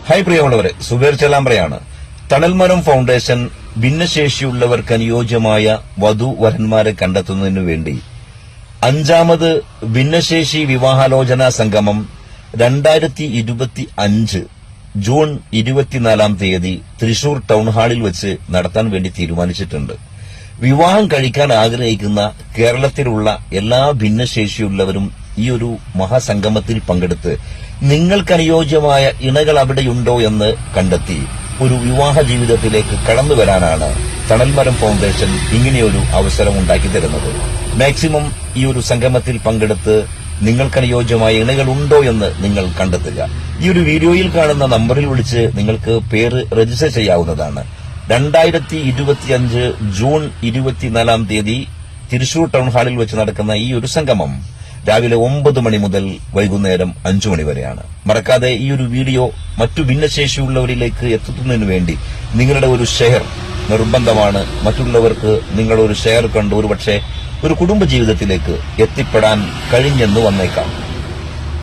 Hi പ്രിയമുള്ളവരെ, Zubair ചെലാമ്പ്രയാണ്. തണൽമരം foundation ഭിന്നശേഷിയുള്ളവർക്ക് അനുയോജ്യമായ വധുവരന്മാരെ കണ്ടെത്തുന്നതിനു വേണ്ടി 5ാമത് ഭിന്നശേഷി വിവാഹാലോചനാ സംഗമം 2025 ജൂൺ 24 തീയതി തൃശൂർ ടൗൺ ഹാളിൽ വെച്ച് നടത്താൻ വേണ്ടി തീരുമാനിച്ചിട്ടുണ്ട്. വിവാഹം കഴിക്കാൻ ആഗ്രഹിക്കുന്ന കേരളത്തിലുള്ള എല്ലാ ഭിന്നശേഷിയുള്ളവരും ഈ ഒരു മഹാസംഗമത്തിൽ പങ്കെടുത്ത് നിങ്ങൾക്കനുയോജ്യമായ ഇണകൾ അവിടെയുണ്ടോ എന്ന് കണ്ടെത്തി ഒരു വിവാഹ ജീവിതത്തിലേക്ക് കടന്നു വരാനാണ് തണൽമരം ഫൗണ്ടേഷൻ ഇങ്ങനെയൊരു അവസരം ഉണ്ടാക്കി തരുന്നത്. മാക്സിമം ഈ ഒരു സംഗമത്തിൽ പങ്കെടുത്ത് നിങ്ങൾക്കനുയോജ്യമായ ഇണകൾ ഉണ്ടോ എന്ന് നിങ്ങൾ കണ്ടെത്തുക. ഈ ഒരു വീഡിയോയിൽ കാണുന്ന നമ്പറിൽ വിളിച്ച് നിങ്ങൾക്ക് പേര് രജിസ്റ്റർ ചെയ്യാവുന്നതാണ്. 2025 ജൂൺ 24 തീയതി തൃശൂർ ടൗൺ ഹാളിൽ വെച്ച് നടക്കുന്ന ഈ ഒരു സംഗമം രാവിലെ 9 മണി മുതൽ വൈകുന്നേരം 5 മണി വരെയാണ്. മറക്കാതെ ഈ ഒരു വീഡിയോ മറ്റു ഭിന്നശേഷിയുള്ളവരിലേക്ക് എത്തുന്നതിനു വേണ്ടി നിങ്ങളുടെ ഒരു ഷെയർ നിർബന്ധമാണ്. മറ്റുള്ളവർക്ക് നിങ്ങളുടെ ഒരു ഷെയർ കണ്ട് ഒരുപക്ഷെ ഒരു കുടുംബ ജീവിതത്തിലേക്ക് എത്തിപ്പെടാൻ കഴിഞ്ഞെന്ന് വന്നേക്കാം.